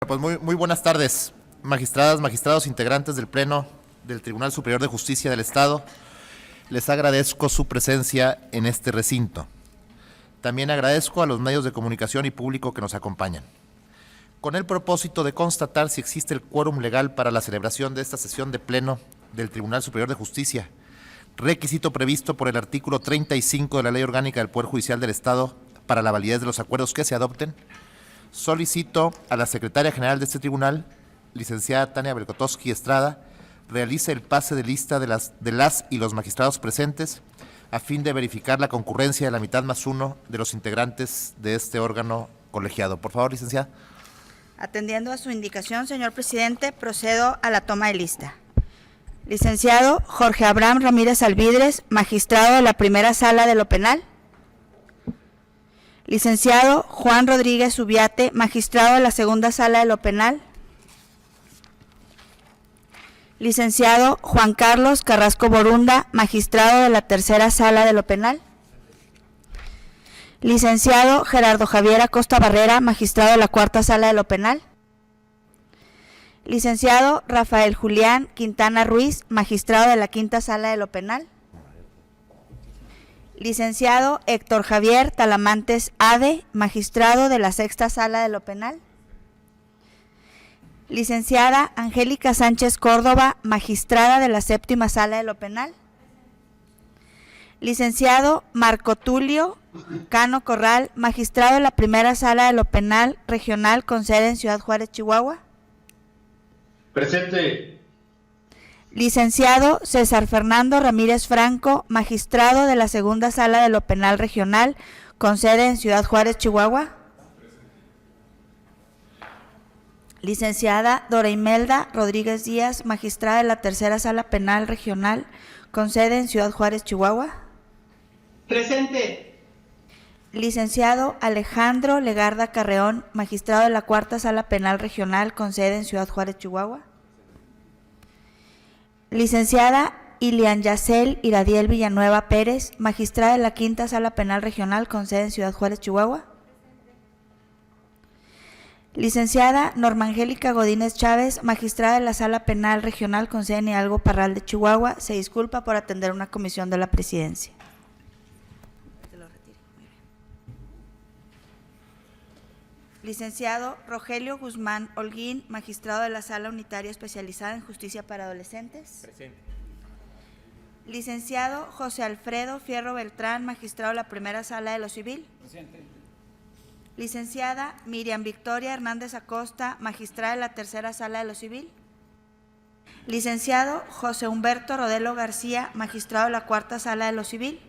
Pues muy buenas tardes, magistradas, magistrados, integrantes del Pleno del Tribunal Superior de Justicia del Estado. Les agradezco su presencia en este recinto. También agradezco a los medios de comunicación y público que nos acompañan. Con el propósito de constatar si existe el quórum legal para la celebración de esta sesión de Pleno del Tribunal Superior de Justicia, requisito previsto por el artículo 35 de la Ley Orgánica del Poder Judicial del Estado para la validez de los acuerdos que se adopten, solicito a la Secretaria General de este tribunal, licenciada Tania Belkotowski Estrada, realice el pase de lista de las y los magistrados presentes a fin de verificar la concurrencia de la mitad más uno de los integrantes de este órgano colegiado. Por favor, licenciada. Atendiendo a su indicación, señor presidente, procedo a la toma de lista. Licenciado Jorge Abraham Ramírez Alvidres, magistrado de la primera sala de lo penal. Licenciado Juan Rodríguez Ubiate, magistrado de la segunda sala de lo penal. Licenciado Juan Carlos Carrasco Borunda, magistrado de la tercera sala de lo penal. Licenciado Gerardo Javier Acosta Barrera, magistrado de la cuarta sala de lo penal. Licenciado Rafael Julián Quintana Ruiz, magistrado de la quinta sala de lo penal. Licenciado Héctor Javier Talamantes Ade, magistrado de la sexta sala de lo penal. Licenciada Angélica Sánchez Córdoba, magistrada de la séptima sala de lo penal. Licenciado Marco Tulio Cano Corral, magistrado de la primera sala de lo penal regional con sede en Ciudad Juárez, Chihuahua. Presente. Licenciado César Fernando Ramírez Franco, magistrado de la segunda sala de lo penal regional con sede en Ciudad Juárez, Chihuahua. Licenciada Dora Imelda Rodríguez Díaz, magistrada de la tercera sala penal regional con sede en Ciudad Juárez, Chihuahua. Presente. Licenciado Alejandro Legarda Carreón, magistrado de la cuarta sala penal regional con sede en Ciudad Juárez, Chihuahua. Licenciada Ilian Yacel Iradiel Villanueva Pérez, magistrada de la quinta sala penal regional con sede en Ciudad Juárez, Chihuahua. Licenciada Norma Angélica Godínez Chávez, magistrada de la sala penal regional con sede en Hidalgo Parral de Chihuahua, se disculpa por atender una comisión de la presidencia. Licenciado Rogelio Guzmán Holguín, magistrado de la Sala Unitaria Especializada en Justicia para Adolescentes. Presente. Licenciado José Alfredo Fierro Beltrán, magistrado de la primera sala de lo civil. Presente. Licenciada Miriam Victoria Hernández Acosta, magistrada de la tercera sala de lo civil. Licenciado José Humberto Rodelo García, magistrado de la cuarta sala de lo civil.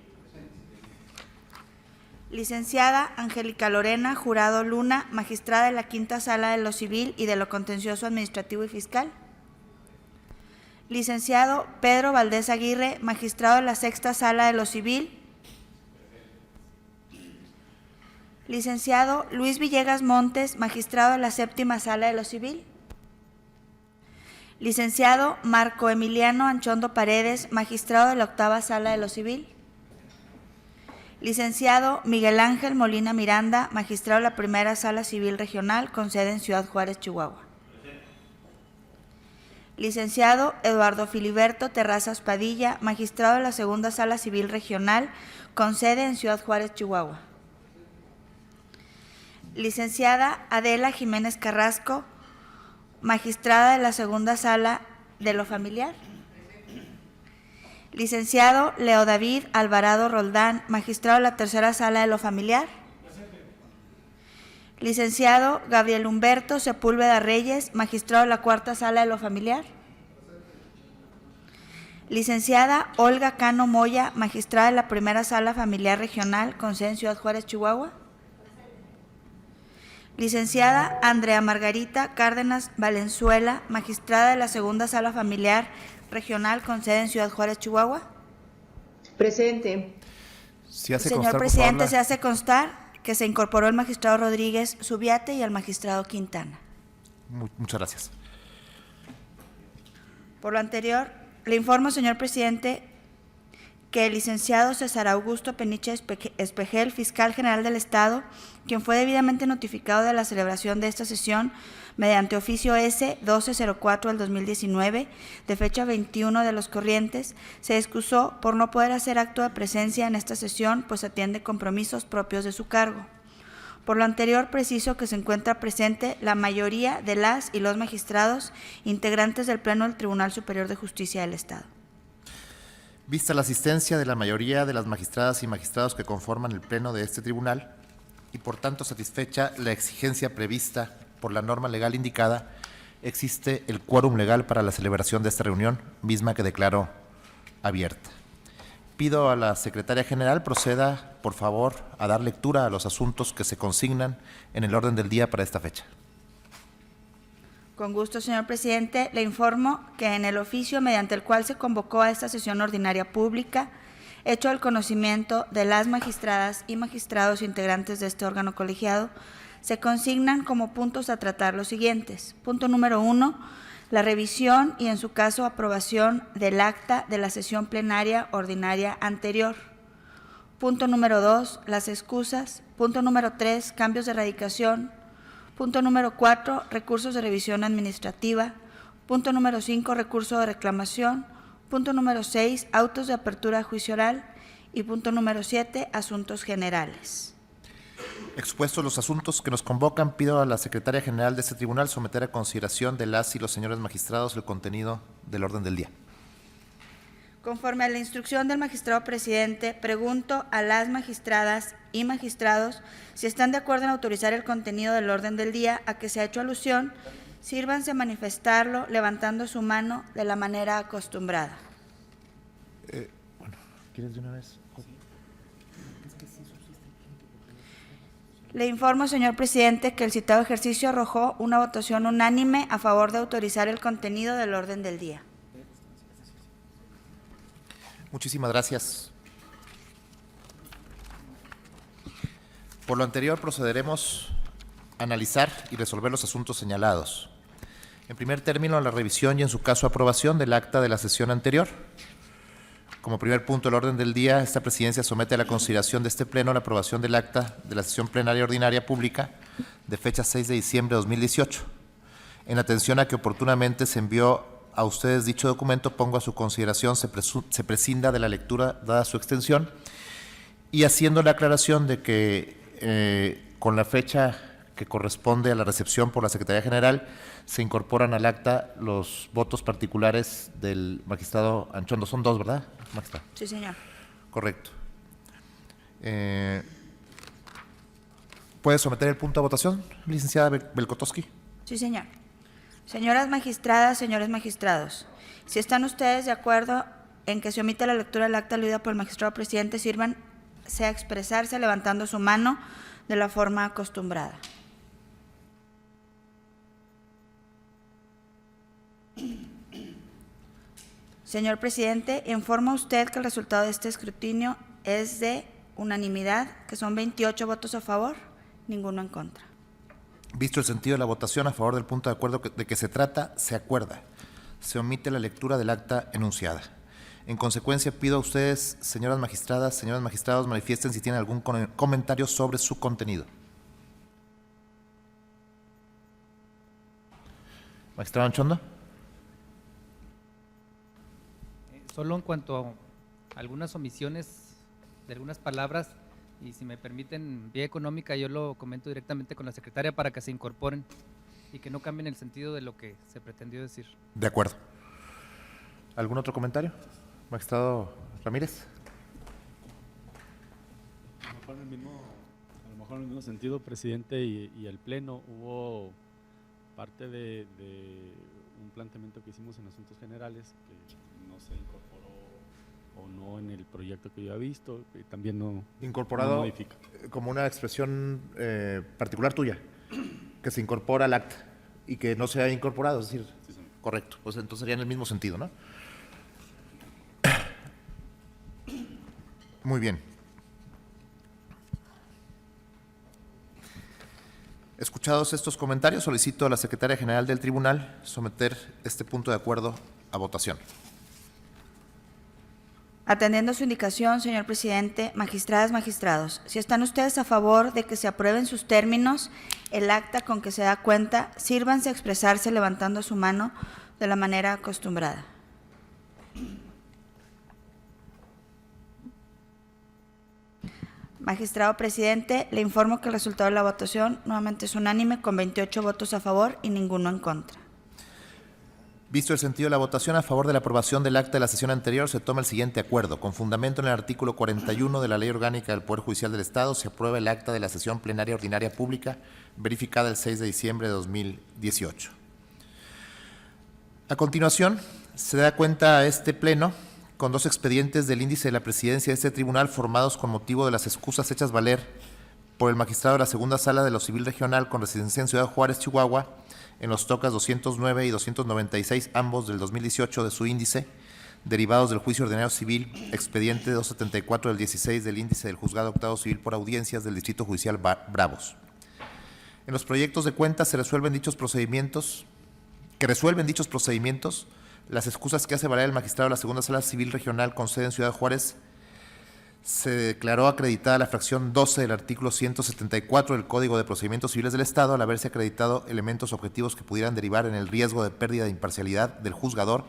Licenciada Angélica Lorena Jurado Luna, magistrada de la quinta sala de lo civil y de lo contencioso administrativo y fiscal. Licenciado Pedro Valdés Aguirre, magistrado de la sexta sala de lo civil. Licenciado Luis Villegas Montes, magistrado de la séptima sala de lo civil. Licenciado Marco Emiliano Anchondo Paredes, magistrado de la octava sala de lo civil. Licenciado Miguel Ángel Molina Miranda, magistrado de la primera sala civil regional con sede en Ciudad Juárez, Chihuahua. Licenciado Eduardo Filiberto Terrazas Padilla, magistrado de la segunda sala civil regional con sede en Ciudad Juárez, Chihuahua. Licenciada Adela Jiménez Carrasco, magistrada de la segunda sala de lo familiar. Licenciado Leo David Alvarado Roldán, magistrado de la tercera sala de lo familiar. Licenciado Gabriel Humberto Sepúlveda Reyes, magistrado de la cuarta sala de lo familiar. Licenciada Olga Cano Moya, magistrada de la primera sala familiar regional con sede en Ciudad Juárez, Chihuahua. Licenciada Andrea Margarita Cárdenas Valenzuela, magistrada de la segunda sala familiar regional con sede en Ciudad Juárez, Chihuahua. Presente. Señor presidente, se hace constar que se incorporó el magistrado Rodríguez Subiate y el magistrado Quintana. Muchas gracias. Por lo anterior, le informo, señor presidente, que el licenciado César Augusto Peniche Espejel, fiscal general del Estado, quien fue debidamente notificado de la celebración de esta sesión mediante oficio S 1204 del 2019, de fecha 21 de los corrientes, se excusó por no poder hacer acto de presencia en esta sesión, pues atiende compromisos propios de su cargo. Por lo anterior, preciso que se encuentra presente la mayoría de las y los magistrados integrantes del Pleno del Tribunal Superior de Justicia del Estado. Vista la asistencia de la mayoría de las magistradas y magistrados que conforman el Pleno de este tribunal y por tanto satisfecha la exigencia prevista por la norma legal indicada, existe el quórum legal para la celebración de esta reunión, misma que declaro abierta. Pido a la Secretaria General proceda, por favor, a dar lectura a los asuntos que se consignan en el orden del día para esta fecha. Con gusto, señor presidente. Le informo que en el oficio mediante el cual se convocó a esta sesión ordinaria pública, hecho el conocimiento de las magistradas y magistrados integrantes de este órgano colegiado, se consignan como puntos a tratar los siguientes. Punto número 1, la revisión y, en su caso, aprobación del acta de la sesión plenaria ordinaria anterior. Punto número 2, las excusas. Punto número 3, cambios de radicación. Punto número 4, recursos de revisión administrativa. Punto número 5, recurso de reclamación. Punto número 6, autos de apertura a juicio oral. Y punto número 7, asuntos generales. Expuestos los asuntos que nos convocan, pido a la Secretaria General de este tribunal someter a consideración de las y los señores magistrados el contenido del orden del día. Conforme a la instrucción del magistrado presidente, pregunto a las magistradas y magistrados si están de acuerdo en autorizar el contenido del orden del día a que se ha hecho alusión. Sírvanse a manifestarlo levantando su mano de la manera acostumbrada. Bueno, ¿quieres de una vez? Le informo, señor presidente, que el citado ejercicio arrojó una votación unánime a favor de autorizar el contenido del orden del día. Muchísimas gracias. Por lo anterior, procederemos a analizar y resolver los asuntos señalados. En primer término, la revisión y, en su caso, aprobación del acta de la sesión anterior. Como primer punto del orden del día, esta presidencia somete a la consideración de este Pleno la aprobación del acta de la sesión plenaria ordinaria pública de fecha 6 de diciembre de 2018. En atención a que oportunamente se envió a ustedes dicho documento, pongo a su consideración se prescinda de la lectura dada su extensión y haciendo la aclaración de que con la fecha que corresponde a la recepción por la Secretaría General se incorporan al acta los votos particulares del magistrado Anchondo. Son 2, ¿verdad, magistrado? Sí, señor. Correcto. ¿Puede someter el punto a votación, licenciada Belkotowski? Sí, señor. Señoras magistradas, señores magistrados, si están ustedes de acuerdo en que se omita la lectura del acta leída por el magistrado presidente, sírvanse a expresarse levantando su mano de la forma acostumbrada. Señor presidente, informa usted que el resultado de este escrutinio es de unanimidad, que son 28 votos a favor, ninguno en contra. Visto el sentido de la votación, a favor del punto de acuerdo de que se trata, se acuerda. Se omite la lectura del acta enunciada. En consecuencia, pido a ustedes, señoras magistradas, señores magistrados, manifiesten si tienen algún comentario sobre su contenido. Magistrado Anchondo. Solo en cuanto a algunas omisiones de algunas palabras, y si me permiten, vía económica, yo lo comento directamente con la secretaria para que se incorporen y que no cambien el sentido de lo que se pretendió decir. De acuerdo. ¿Algún otro comentario? Magistrado Ramírez. A lo mejor en el mismo sentido, presidente, y el Pleno, hubo parte de un planteamiento que hicimos en asuntos generales que no se incorporó o no en el proyecto que yo había visto, que también no incorporado, no modifica. Como una expresión particular tuya, que se incorpora al acta y que no se ha incorporado, es decir, Sí, señor. correcto, pues entonces sería en el mismo sentido, ¿no? Muy bien. Escuchados estos comentarios, solicito a la Secretaria General del Tribunal someter este punto de acuerdo a votación. Atendiendo su indicación, señor presidente, magistradas, magistrados, si están ustedes a favor de que se aprueben sus términos, el acta con que se da cuenta, sírvanse a expresarse levantando su mano de la manera acostumbrada. Magistrado presidente, le informo que el resultado de la votación nuevamente es unánime con 28 votos a favor y ninguno en contra. Visto el sentido de la votación, a favor de la aprobación del acta de la sesión anterior, se toma el siguiente acuerdo. Con fundamento en el artículo 41 de la Ley Orgánica del Poder Judicial del Estado, se aprueba el acta de la sesión plenaria ordinaria pública verificada el 6 de diciembre de 2018. A continuación, se da cuenta a este Pleno con dos expedientes del índice de la presidencia de este tribunal formados con motivo de las excusas hechas valer por el magistrado de la Segunda Sala de lo Civil Regional con residencia en Ciudad Juárez, Chihuahua, en los tocas 209 y 296, ambos del 2018 de su índice, derivados del juicio ordinario civil, expediente 274 del 16 del índice del Juzgado Octavo Civil por audiencias del Distrito Judicial Bravos. En los proyectos de cuenta se resuelven dichos procedimientos, las excusas que hace valer el magistrado de la Segunda Sala Civil Regional con sede en Ciudad Juárez. Se declaró acreditada la fracción 12 del artículo 174 del Código de Procedimientos Civiles del Estado al haberse acreditado elementos objetivos que pudieran derivar en el riesgo de pérdida de imparcialidad del juzgador,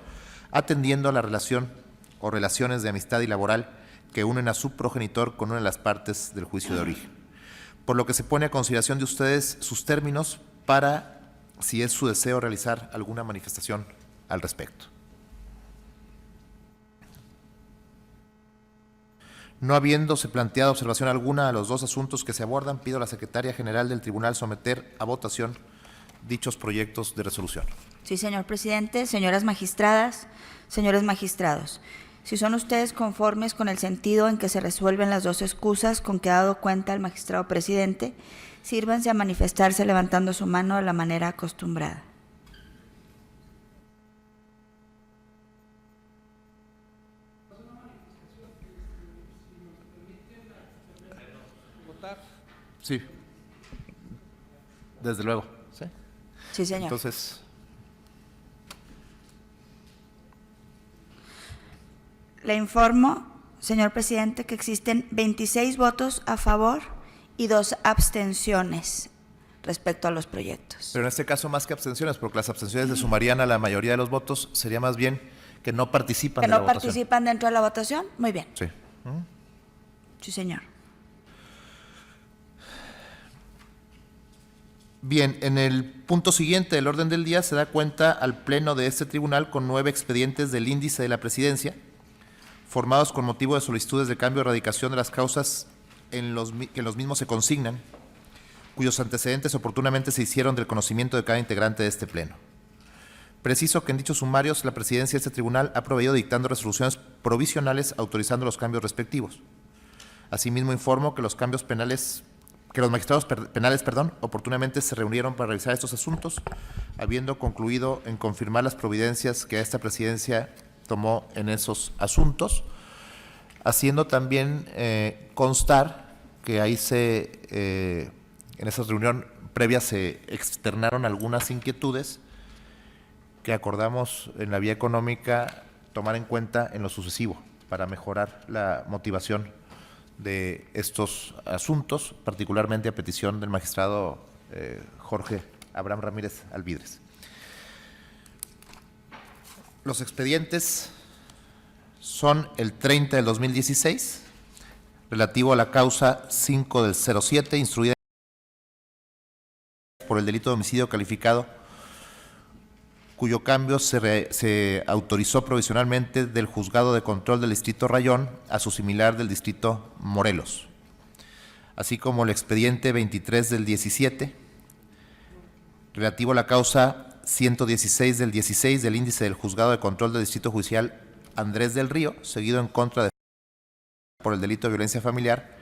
atendiendo a la relación o relaciones de amistad y laboral que unen a su progenitor con una de las partes del juicio de origen. Por lo que se pone a consideración de ustedes sus términos para, si es su deseo, realizar alguna manifestación al respecto. No habiéndose planteado observación alguna a los dos asuntos que se abordan, pido a la Secretaria General del Tribunal someter a votación dichos proyectos de resolución. Sí, señor presidente, señoras magistradas, señores magistrados, si son ustedes conformes con el sentido en que se resuelven las dos excusas con que ha dado cuenta el magistrado presidente, sírvanse a manifestarse levantando su mano de la manera acostumbrada. Sí, desde luego. Sí, Sí, señor. Entonces, le informo, señor presidente, que existen 26 votos a favor y 2 abstenciones respecto a los proyectos. pero en este caso más que abstenciones, porque las abstenciones se sumarían a la mayoría de los votos, sería más bien que no participan ¿Que de la no votación. participan dentro de la votación? Muy bien. Sí. Sí, señor. Bien, en el punto siguiente del orden del día se da cuenta al Pleno de este tribunal con 9 expedientes del índice de la presidencia, formados con motivo de solicitudes de cambio o erradicación de las causas que en los mismos se consignan, cuyos antecedentes oportunamente se hicieron del conocimiento de cada integrante de este Pleno. Preciso que en dichos sumarios la presidencia de este tribunal ha proveído dictando resoluciones provisionales autorizando los cambios respectivos. Asimismo, informo que los magistrados penales, oportunamente se reunieron para revisar estos asuntos, habiendo concluido en confirmar las providencias que esta presidencia tomó en esos asuntos, haciendo también constar que ahí en esa reunión previa se externaron algunas inquietudes que acordamos en la vía económica tomar en cuenta en lo sucesivo para mejorar la motivación de estos asuntos, particularmente a petición del magistrado Jorge Abraham Ramírez Alvidres. Los expedientes son el 30 del 2016, relativo a la causa 5 del 07, instruida por el delito de homicidio calificado, cuyo cambio se autorizó provisionalmente del Juzgado de Control del Distrito Rayón a su similar del Distrito Morelos, así como el expediente 23 del 17, relativo a la causa 116 del 16 del índice del Juzgado de Control del Distrito Judicial Andrés del Río, seguido en contra de por el delito de violencia familiar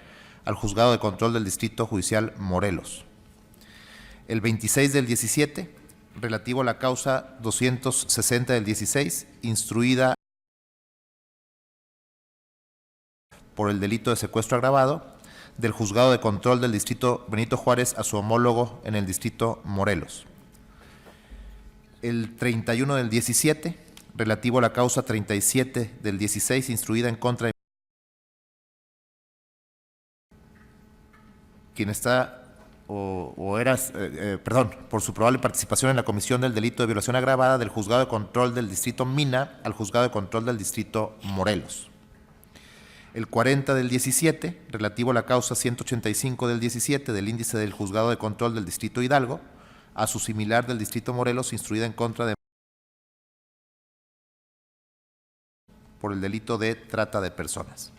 al Juzgado de Control del Distrito Judicial Morelos. El 26 del 17, relativo a la causa 260 del 16, instruida por el delito de secuestro agravado del Juzgado de Control del Distrito Benito Juárez a su homólogo en el Distrito Morelos. El 31 del 17, relativo a la causa 37 del 16, instruida en contra de quien está por su probable participación en la comisión del delito de violación agravada del Juzgado de Control del Distrito Mina al Juzgado de Control del Distrito Morelos. El 40 del 17, relativo a la causa 185 del 17 del índice del Juzgado de Control del Distrito Hidalgo, a su similar del Distrito Morelos, instruida en contra de por el delito de trata de personas.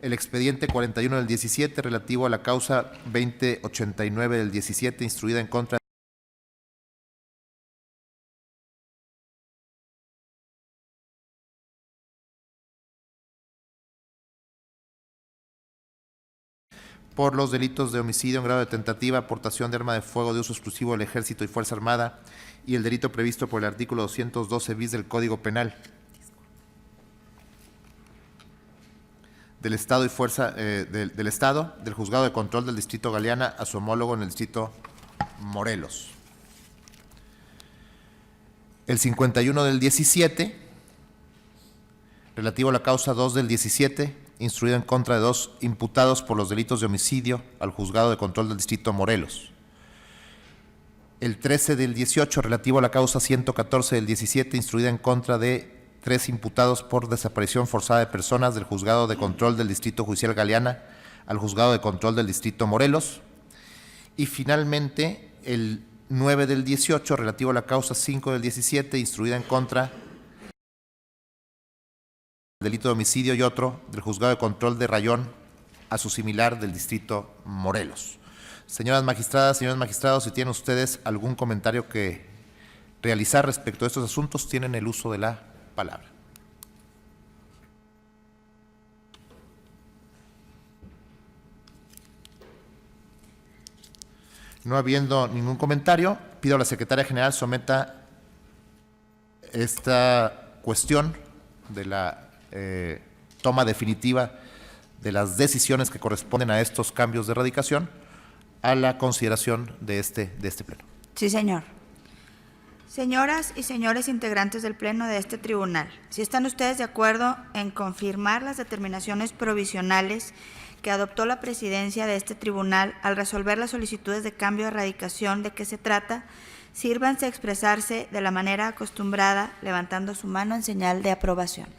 El expediente 41 del 17, relativo a la causa 2089 del 17, instruida en contra por los delitos de homicidio en grado de tentativa, aportación de arma de fuego de uso exclusivo del Ejército y Fuerza Armada y el delito previsto por el artículo 212 bis del Código Penal del Estado y Fuerza del Estado, del Juzgado de Control del Distrito Galeana a su homólogo en el Distrito Morelos. El 51 del 17, relativo a la causa 2 del 17, instruido en contra de 2 imputados por los delitos de homicidio al Juzgado de Control del Distrito Morelos. El 13 del 18, relativo a la causa 114 del 17, instruida en contra de 3 imputados por desaparición forzada de personas del Juzgado de Control del Distrito Judicial Galeana al Juzgado de Control del Distrito Morelos. Y finalmente, el 9 del 18, relativo a la causa 5 del 17, instruida en contra del delito de homicidio y otro del Juzgado de Control de Rayón a su similar del Distrito Morelos. Señoras magistradas, señores magistrados, si tienen ustedes algún comentario que realizar respecto a estos asuntos, tienen el uso de la palabra. No habiendo ningún comentario, pido a la Secretaria General someta esta cuestión de la toma definitiva de las decisiones que corresponden a estos cambios de radicación a la consideración de este pleno. Sí, señor. Señoras y señores integrantes del Pleno de este tribunal, si están ustedes de acuerdo en confirmar las determinaciones provisionales que adoptó la presidencia de este tribunal al resolver las solicitudes de cambio de radicación de que se trata, sírvanse a expresarse de la manera acostumbrada, levantando su mano en señal de aprobación.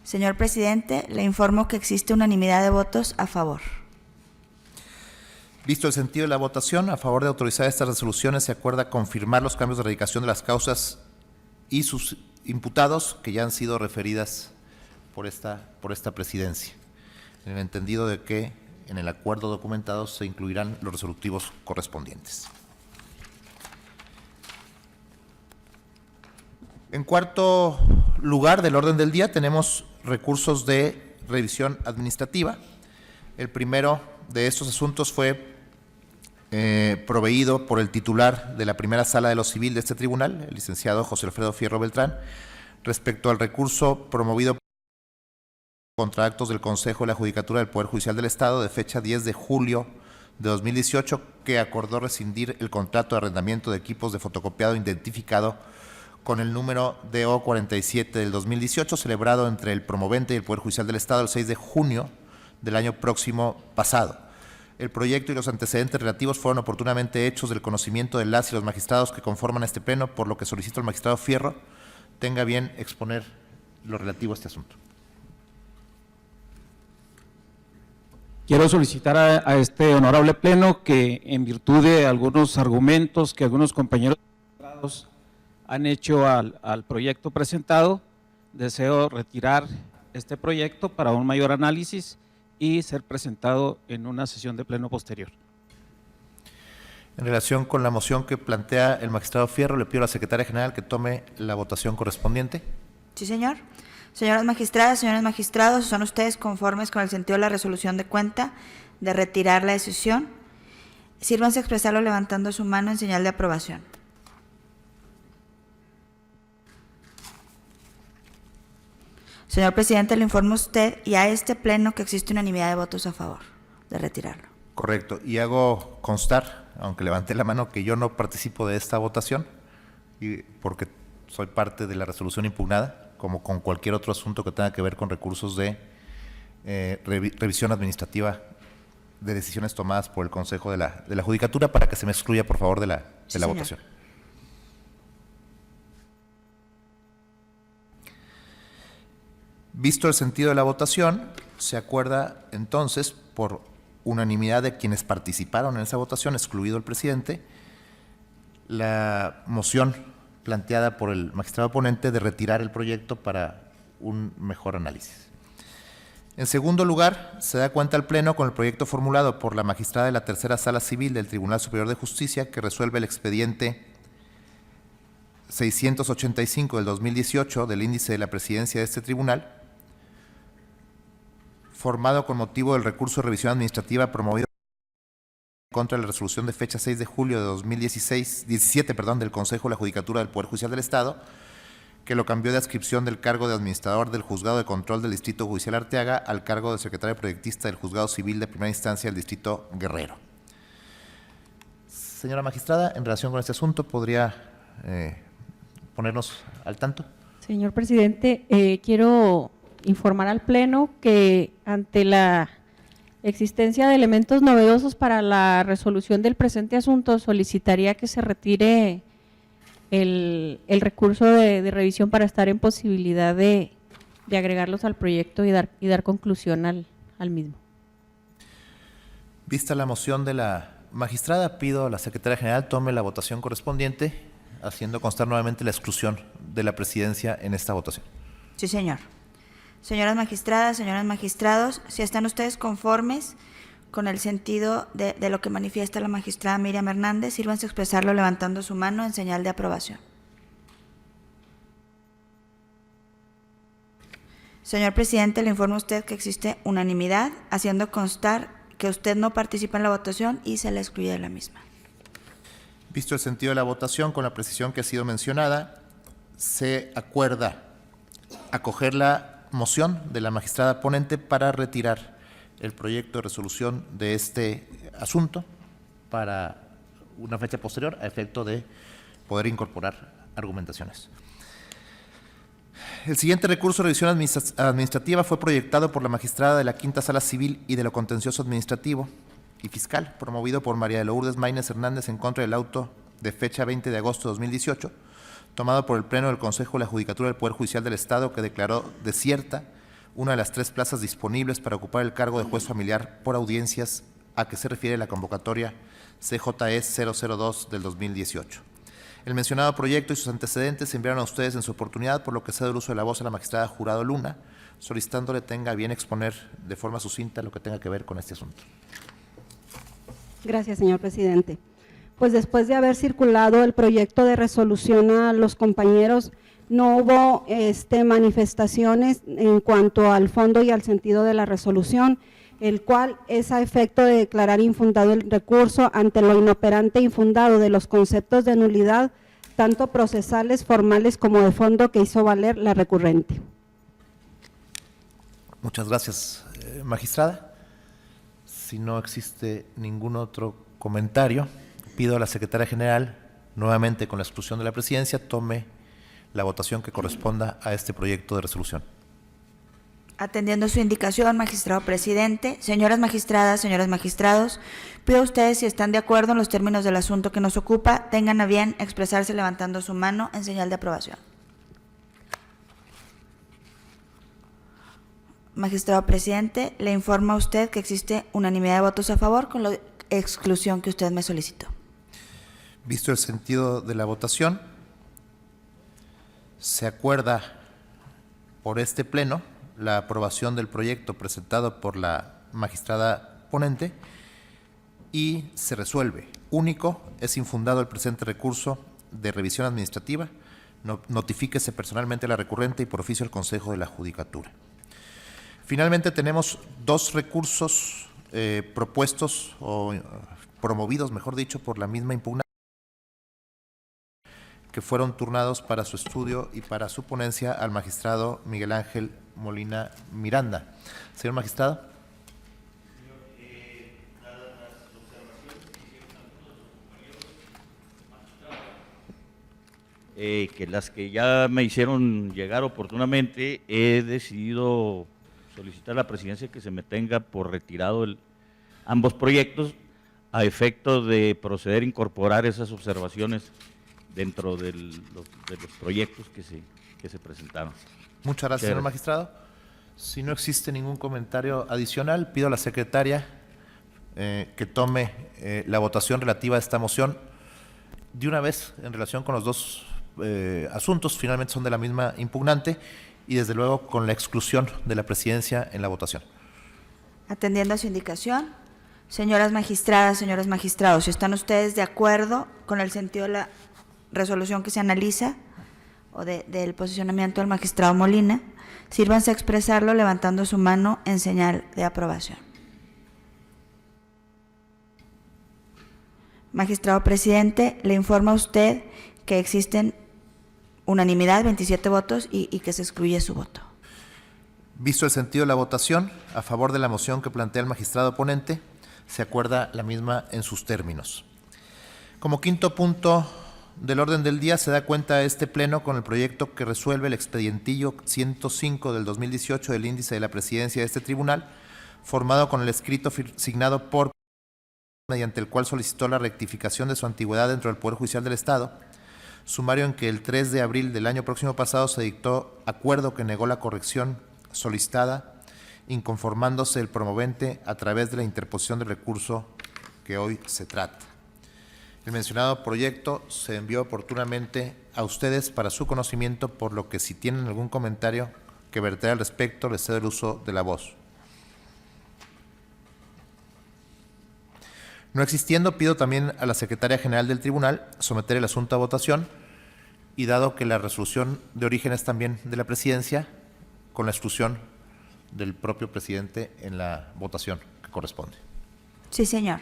Señor presidente, le informo que existe unanimidad de votos a favor. Visto el sentido de la votación, a favor de autorizar estas resoluciones, se acuerda confirmar los cambios de radicación de las causas y sus imputados que ya han sido referidas por esta presidencia, en el entendido de que en el acuerdo documentado se incluirán los resolutivos correspondientes. En cuarto lugar del orden del día tenemos recursos de revisión administrativa. El primero de estos asuntos fue proveído por el titular de la primera sala de lo civil de este tribunal, el licenciado José Alfredo Fierro Beltrán, respecto al recurso promovido contra actos del Consejo de la Judicatura del Poder Judicial del Estado de fecha 10 de julio de 2018, que acordó rescindir el contrato de arrendamiento de equipos de fotocopiado identificado con el número DO 47 del 2018, celebrado entre el promovente y el Poder Judicial del Estado el 6 de junio del año próximo pasado. El proyecto y los antecedentes relativos fueron oportunamente hechos del conocimiento de las y los magistrados que conforman este pleno, por lo que solicito al magistrado Fierro tenga bien exponer lo relativo a este asunto. Quiero solicitar a este honorable pleno que, en virtud de algunos argumentos que algunos compañeros han hecho al proyecto presentado, deseo retirar este proyecto para un mayor análisis y ser presentado en una sesión de pleno posterior. En relación con la moción que plantea el magistrado Fierro, le pido a la Secretaria General que tome la votación correspondiente. Sí, señor. Señoras magistradas, señores magistrados, ¿son ustedes conformes con el sentido de la resolución de cuenta de retirar la decisión? Sírvanse a expresarlo levantando su mano en señal de aprobación. Señor presidente, le informo a usted y a este pleno que existe unanimidad de votos a favor. de retirarlo. Correcto. Y hago constar, aunque levanté la mano, que yo no participo de esta votación y porque soy parte de la resolución impugnada, como con cualquier otro asunto que tenga que ver con recursos de revisión administrativa de decisiones tomadas por el Consejo de la Judicatura, para que se me excluya, por favor, de la señor. votación. Visto el sentido de la votación, se acuerda entonces, por unanimidad de quienes participaron en esa votación, excluido el presidente, la moción planteada por el magistrado ponente de retirar el proyecto para un mejor análisis. En segundo lugar, se da cuenta al Pleno con el proyecto formulado por la magistrada de la Tercera Sala Civil del Tribunal Superior de Justicia, que resuelve el expediente 685 del 2018 del índice de la presidencia de este tribunal, formado con motivo del recurso de revisión administrativa promovido contra la resolución de fecha 6 de julio de 2017 del Consejo de la Judicatura del Poder Judicial del Estado, que lo cambió de adscripción del cargo de administrador del Juzgado de Control del Distrito Judicial Arteaga al cargo de secretario proyectista del Juzgado Civil de Primera Instancia del Distrito Guerrero. Señora magistrada, en relación con este asunto, ¿podría ponernos al tanto? Señor presidente, quiero informar al Pleno que ante la existencia de elementos novedosos para la resolución del presente asunto, solicitaría que se retire el recurso de revisión para estar en posibilidad de agregarlos al proyecto y dar conclusión al mismo. Vista la moción de la magistrada, pido a la secretaria general tome la votación correspondiente, haciendo constar nuevamente la exclusión de la presidencia en esta votación. Sí, señor. Señoras magistradas, señores magistrados, si están ustedes conformes con el sentido de lo que manifiesta la magistrada Miriam Hernández, sírvanse a expresarlo levantando su mano en señal de aprobación. Señor presidente, le informo a usted que existe unanimidad, haciendo constar que usted no participa en la votación y se le excluye de la misma. Visto el sentido de la votación, con la precisión que ha sido mencionada, se acuerda acoger la moción de la magistrada ponente para retirar el proyecto de resolución de este asunto para una fecha posterior, a efecto de poder incorporar argumentaciones. El siguiente recurso de revisión administrativa fue proyectado por la magistrada de la Quinta Sala Civil y de lo Contencioso Administrativo y Fiscal, promovido por María de Lourdes Maínez Hernández en contra del auto de fecha 20 de agosto de 2018, tomado por el Pleno del Consejo de la Judicatura del Poder Judicial del Estado, que declaró desierta una de las 3 plazas disponibles para ocupar el cargo de juez familiar por audiencias a que se refiere la convocatoria CJE 002 del 2018. El mencionado proyecto y sus antecedentes se enviaron a ustedes en su oportunidad, por lo que cedo el uso de la voz a la magistrada Jurado Luna, solicitándole tenga a bien exponer de forma sucinta lo que tenga que ver con este asunto. Gracias, señor presidente. Pues después de haber circulado el proyecto de resolución a los compañeros, no hubo manifestaciones en cuanto al fondo y al sentido de la resolución, el cual es a efecto de declarar infundado el recurso ante lo inoperante e infundado de los conceptos de nulidad, tanto procesales, formales como de fondo, que hizo valer la recurrente. Muchas gracias, magistrada. Si no existe ningún otro comentario, pido a la secretaria general, nuevamente con la exclusión de la presidencia, tome la votación que corresponda a este proyecto de resolución. Atendiendo su indicación, magistrado presidente, señoras magistradas, señores magistrados, pido a ustedes, si están de acuerdo en los términos del asunto que nos ocupa, tengan a bien expresarse levantando su mano en señal de aprobación. Magistrado presidente, le informo a usted que existe unanimidad de votos a favor con la exclusión que usted me solicitó. Visto el sentido de la votación, se acuerda por este Pleno la aprobación del proyecto presentado por la magistrada ponente y se resuelve. Único, es infundado el presente recurso de revisión administrativa, notifíquese personalmente a la recurrente y por oficio al Consejo de la Judicatura. Finalmente tenemos 2 recursos propuestos o promovidos, mejor dicho, por la misma impugnación, que fueron turnados para su estudio y para su ponencia al magistrado Miguel Ángel Molina Miranda. Señor magistrado. que las que ya me hicieron llegar oportunamente, he decidido solicitar a la presidencia que se me tenga por retirado ambos proyectos a efecto de proceder a incorporar esas observaciones dentro de los proyectos que se presentaron. Muchas gracias, señor magistrado. Si no existe ningún comentario adicional, pido a la secretaria que tome la votación relativa a esta moción de una vez en relación con los dos asuntos, finalmente son de la misma impugnante, y desde luego con la exclusión de la presidencia en la votación. Atendiendo a su indicación, señoras magistradas, señores magistrados, si están ustedes de acuerdo con el sentido de la resolución que se analiza o del posicionamiento del magistrado Molina, sírvanse a expresarlo levantando su mano en señal de aprobación. Magistrado presidente, le informa a usted que existen unanimidad, 27 votos, y que se excluye su voto. Visto el sentido de la votación, a favor de la moción que plantea el magistrado ponente, se acuerda la misma en sus términos. Como quinto punto del orden del día, se da cuenta este pleno con el proyecto que resuelve el expedientillo 105 del 2018 del índice de la presidencia de este tribunal, formado con el escrito signado por, mediante el cual solicitó la rectificación de su antigüedad dentro del Poder Judicial del Estado, sumario en que el 3 de abril del año próximo pasado se dictó acuerdo que negó la corrección solicitada, inconformándose el promovente a través de la interposición del recurso que hoy se trata. El mencionado proyecto se envió oportunamente a ustedes para su conocimiento, por lo que si tienen algún comentario que verter al respecto, les cedo el uso de la voz. No existiendo, pido también a la Secretaria General del Tribunal someter el asunto a votación, y dado que la resolución de origen es también de la Presidencia, con la exclusión del propio presidente en la votación que corresponde. Sí, señor.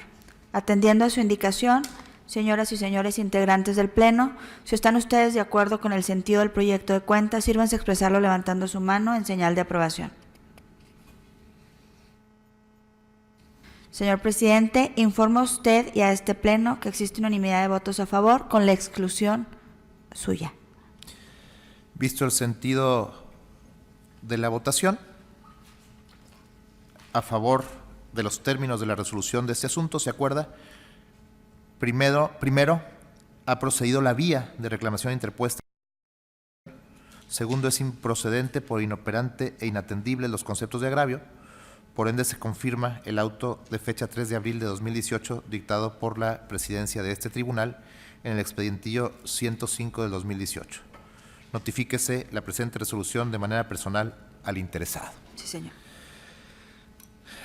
Atendiendo a su indicación, señoras y señores integrantes del Pleno, si están ustedes de acuerdo con el sentido del proyecto de cuenta, sírvanse a expresarlo levantando su mano en señal de aprobación. Señor presidente, informa usted y a este Pleno que existe unanimidad de votos a favor con la exclusión suya. Visto el sentido de la votación, a favor de los términos de la resolución de este asunto, se acuerda, primero ha procedido la vía de reclamación interpuesta. Segundo, es improcedente por inoperante e inatendible los conceptos de agravio. Por ende, se confirma el auto de fecha 3 de abril de 2018 dictado por la presidencia de este tribunal en el expedientillo 105 del 2018. Notifíquese la presente resolución de manera personal al interesado. Sí, señor.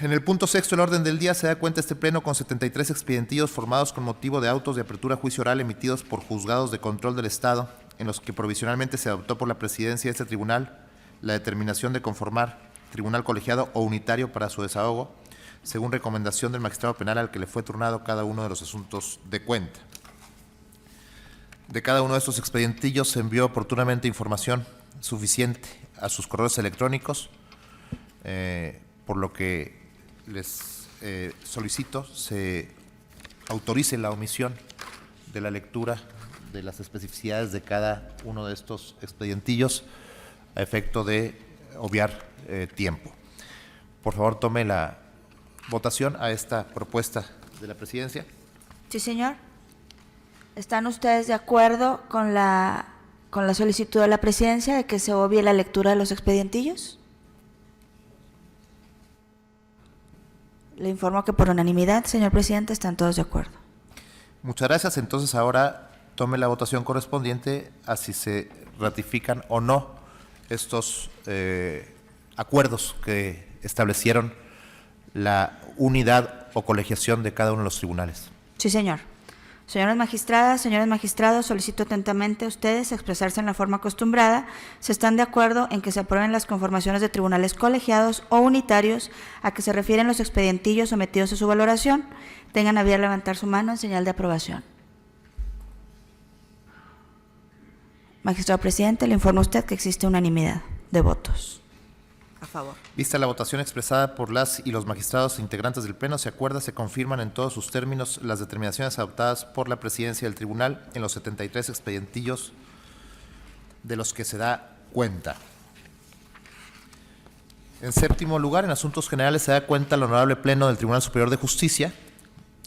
En el punto sexto del orden del día se da cuenta este Pleno con 73 expedientillos formados con motivo de autos de apertura a juicio oral emitidos por juzgados de control del Estado, en los que provisionalmente se adoptó por la presidencia de este tribunal la determinación de conformar tribunal colegiado o unitario para su desahogo, según recomendación del magistrado penal al que le fue turnado cada uno de los asuntos de cuenta. De cada uno de estos expedientillos se envió oportunamente información suficiente a sus correos electrónicos, por lo que les solicito se autorice la omisión de la lectura de las especificidades de cada uno de estos expedientillos a efecto de obviar tiempo. Por favor, tome la votación a esta propuesta de la presidencia. Sí, señor. ¿Están ustedes de acuerdo con la solicitud de la presidencia de que se obvie la lectura de los expedientillos? Le informo que por unanimidad, señor presidente, están todos de acuerdo. Muchas gracias. Entonces ahora tome la votación correspondiente a si se ratifican o no estos acuerdos que establecieron la unidad o colegiación de cada uno de los tribunales. Sí, señor. Señoras magistradas, señores magistrados, solicito atentamente a ustedes expresarse en la forma acostumbrada. ¿Se están de acuerdo en que se aprueben las conformaciones de tribunales colegiados o unitarios a que se refieren los expedientillos sometidos a su valoración? Tengan a bien levantar su mano en señal de aprobación. Magistrado presidente, le informo a usted que existe unanimidad de votos a favor. Vista la votación expresada por las y los magistrados integrantes del Pleno, se acuerda, se confirman en todos sus términos las determinaciones adoptadas por la presidencia del tribunal en los 73 expedientillos de los que se da cuenta. En séptimo lugar, en asuntos generales se da cuenta el Honorable Pleno del Tribunal Superior de Justicia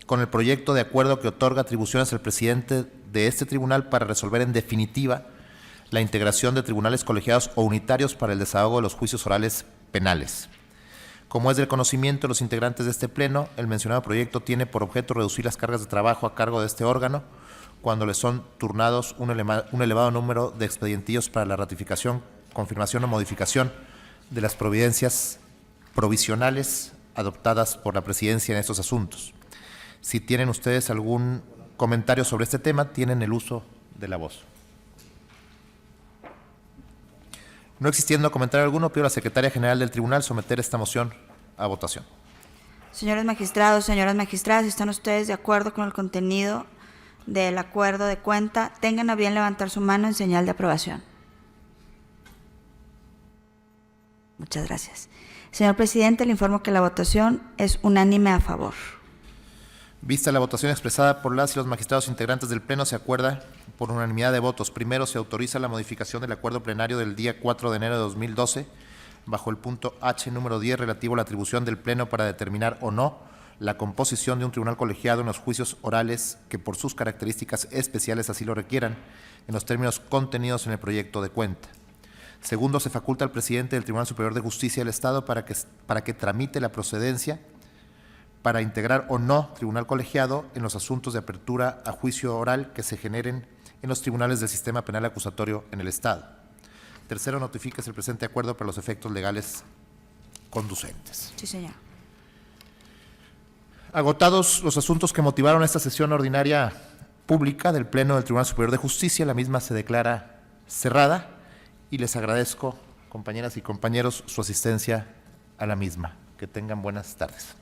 con el proyecto de acuerdo que otorga atribuciones al presidente de este tribunal para resolver en definitiva la integración de tribunales colegiados o unitarios para el desahogo de los juicios orales penales. Como es del conocimiento de los integrantes de este pleno, el mencionado proyecto tiene por objeto reducir las cargas de trabajo a cargo de este órgano cuando le son turnados un elevado número de expedientillos para la ratificación, confirmación o modificación de las providencias provisionales adoptadas por la Presidencia en estos asuntos. Si tienen ustedes algún comentario sobre este tema, tienen el uso de la voz. No existiendo comentario alguno, pido a la Secretaria General del Tribunal someter esta moción a votación. Señores magistrados, señoras magistradas, si están ustedes de acuerdo con el contenido del acuerdo de cuenta, tengan a bien levantar su mano en señal de aprobación. Muchas gracias. Señor presidente, le informo que la votación es unánime a favor. Vista la votación expresada por las y los magistrados integrantes del Pleno, se acuerda por unanimidad de votos. Primero, se autoriza la modificación del acuerdo plenario del día 4 de enero de 2012, bajo el punto H número 10, relativo a la atribución del Pleno para determinar o no la composición de un tribunal colegiado en los juicios orales que por sus características especiales así lo requieran, en los términos contenidos en el proyecto de cuenta. Segundo, se faculta al presidente del Tribunal Superior de Justicia del Estado para que tramite la procedencia para integrar o no tribunal colegiado en los asuntos de apertura a juicio oral que se generen en los tribunales del sistema penal acusatorio en el Estado. Tercero, notifíquese el presente acuerdo para los efectos legales conducentes. Sí, señor. Agotados los asuntos que motivaron esta sesión ordinaria pública del Pleno del Tribunal Superior de Justicia, la misma se declara cerrada y les agradezco, compañeras y compañeros, su asistencia a la misma. Que tengan buenas tardes.